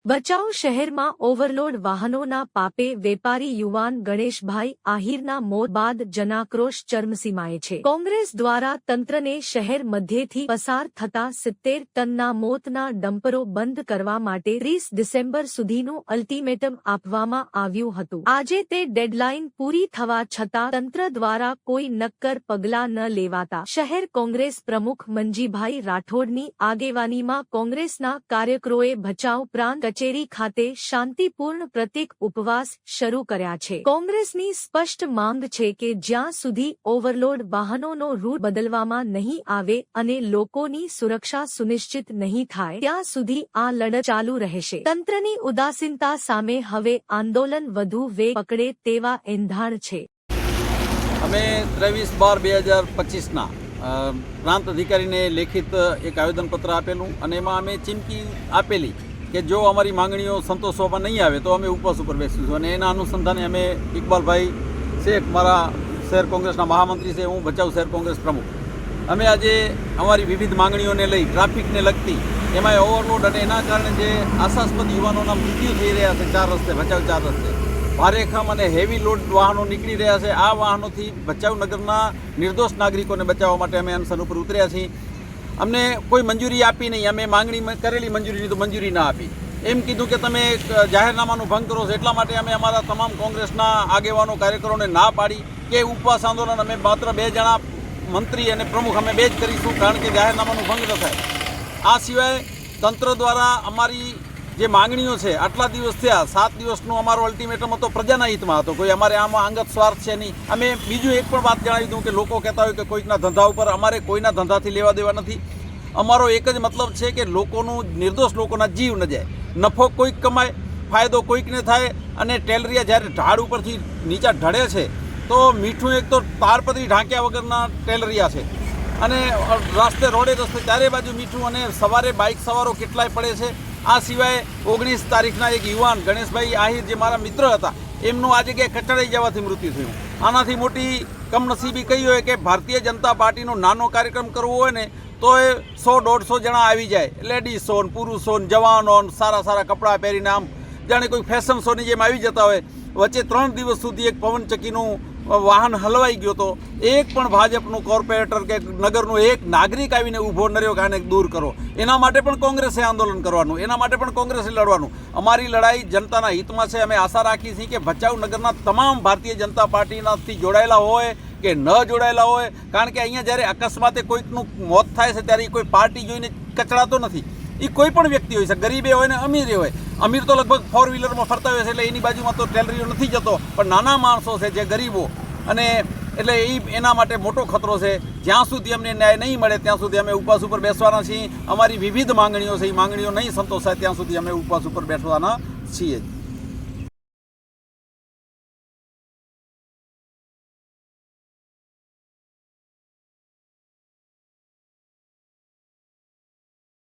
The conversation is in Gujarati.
ભચાઉ શહેરમાં ઓવરલોડ વાહનોના પાપે વેપારી યુવાન ગણેશભાઈ આહિરના મોત બાદ જનાક્રોશ ચરમસીમાએ છે। કોંગ્રેસ દ્વારા તંત્રને શહેર મધ્યેથી પસાર થતા 70 ટનના મોતના ડમ્પરો બંધ કરવા માટે 30 ડિસેમ્બર સુધીનું અલ્ટિમેટમ આપવામાં આવ્યું હતું। આજે તે ડેડલાઇન પૂરી થવા છતાં તંત્ર દ્વારા કોઈ નક્કર પગલાં ન લેવાતા શહેર કોંગ્રેસ પ્રમુખ મંજીભાઈ રાઠોડની આગેવાનીમાં કોંગ્રેસના કાર્યકરોએ ભચાઉ પ્રાંત કચેરી ખાતે શાંતિપૂર્ણ પ્રતિક ઉપવાસ શરૂ કર્યા છે। કોંગ્રેસની સ્પષ્ટ માંગ છે કે જ્યાં સુધી ઓવરલોડ વાહનોનો રૂટ બદલવામાં નહીં આવે અને લોકોની સુરક્ષા સુનિશ્ચિત નહીં થાય ત્યાં સુધી આ લડત ચાલુ રહેશે। તંત્રની ઉદાસીનતા સામે હવે આંદોલન વધુ વેગ પકડે તેવા એંધાણ છે। અમે 23/12/2025 પ્રાંત અધિકારીને લેખિત એક આવેદનપત્ર આપેલું અને એમાં અમે ચીમકી આપેલી કે જો અમારી માંગણીઓ સંતોષવામાં નહીં આવે તો અમે ઉપવાસ ઉપર બેસીશું। અને એના અનુસંધાને અમે ઇકબાલભાઈ શેખ મારા શહેર કોંગ્રેસના મહામંત્રી છે, હું ભચાઉ શહેર કોંગ્રેસ પ્રમુખ, અમે આજે અમારી વિવિધ માંગણીઓને લઈ ટ્રાફિકને લગતી એમાં ઓવરલોડ અને એના કારણે જે આશાસ્પદ યુવાનોના મૃત્યુ થઈ રહ્યા છે 4 રસ્તે ભચાઉ 4 રસ્તે ભારેખમ અને હેવી લોડ વાહનો નીકળી રહ્યા છે। આ વાહનોથી ભચાઉ નગરના નિર્દોષ નાગરિકોને બચાવવા માટે અમે અનશન ઉપર ઉતર્યા છીએ। અમને કોઈ મંજૂરી આપી નહીં, અમે માંગણી કરેલી મંજૂરીની તો મંજૂરી ના આપી, એમ કીધું કે તમે જાહેરનામાનું ભંગ કરો છો। એટલા માટે અમે અમારા તમામ કોંગ્રેસના આગેવાનો કાર્યકરોને ના પાડી કે ઉપવાસ આંદોલન અમે માત્ર 2 જણા મંત્રી અને પ્રમુખ અમે 2 જ કરીશું, કારણ કે જાહેરનામાનું ભંગ ન થાય। આ સિવાય તંત્ર દ્વારા અમારી જે માંગણીઓ છે આટલા દિવસ થયા, 7 દિવસનો અમારો અલ્ટિમેટમ હતો, પ્રજાના હિતમાં હતો, કોઈ અમારે આમાં અંગત સ્વાર્થ છે નહીં। અમે બીજું એક પણ વાત જણાવી દઉં કે લોકો કહેતા હોય કે કોઈકના ધંધા ઉપર, અમારે કોઈના ધંધાથી લેવા દેવા નથી। અમારો એક જ મતલબ છે કે લોકોનું, નિર્દોષ લોકોના જીવ ન જાય, નફો કોઈક કમાય, ફાયદો કોઈકને થાય। અને ટેલરિયા જ્યારે ઢાળ ઉપરથી નીચા ઢળે છે તો મીઠું એક તો તારપત્રી ઢાંક્યા વગરના ટેલરિયા છે અને રોડે રસ્તે ચારે બાજુ મીઠું, અને સવારે બાઇક સવારો કેટલાય પડે છે। આ સિવાય 19 તારીખના એક યુવાન ગણેશભાઈ આહિર જે મારા મિત્ર હતા એમનું આજે ક્યાંય કચડાઈ જવાથી મૃત્યુ થયું। આનાથી મોટી કમનસીબી કઈ હોય કે ભારતીય જનતા પાર્ટીનો નાનો કાર્યક્રમ કરવો હોય ને તો એ 100-150 જણા આવી જાય, લેડીઝ શો, પુરુષો, જવાનો, સારા સારા કપડાં પહેરીને આમ જાણે કોઈ ફેશન શોની જેમ આવી જતા હોય। વચ્ચે 3 દિવસ સુધી એક પવનચક્કીનું વાહન હલવાઈ ગયો તો એક પણ ભાજપનું કોર્પોરેટર કે નગરનું એક નાગરિક આવીને ઊભો ન રહ્યો કે આને દૂર કરો। એના માટે પણ કોંગ્રેસે આંદોલન કરવાનું, એના માટે પણ કોંગ્રેસે લડવાનું। અમારી લડાઈ જનતાના હિતમાં છે। અમે આશા રાખી છીએ કે ભચાઉ નગરના તમામ ભારતીય જનતા પાર્ટીનાથી જોડાયેલા હોય કે ન જોડાયેલા હોય, કારણ કે અહીંયા જ્યારે અકસ્માતે કોઈકનું મોત થાય છે ત્યારે કોઈ પાર્ટી જોઈને કચડાતો નથી, એ કોઈ પણ વ્યક્તિ હોય છે, ગરીબે હોય ને અમીરે હોય। અમીર તો લગભગ 4 વ્હીલરમાં ફરતા હોય છે એટલે એની બાજુમાં તો ટેલરીઓ નથી જતો, પણ નાના માણસો છે જે ગરીબો, અને એટલે એના માટે મોટો ખતરો છે। જ્યાં સુધી અમને ન્યાય નહીં મળે ત્યાં સુધી અમે ઉપવાસ ઉપર બેસવાના છીએ। અમારી વિવિધ માંગણીઓ છે, એ માંગણીઓ નહીં સંતોષાય ત્યાં સુધી અમે ઉપવાસ ઉપર બેસવાના છીએ।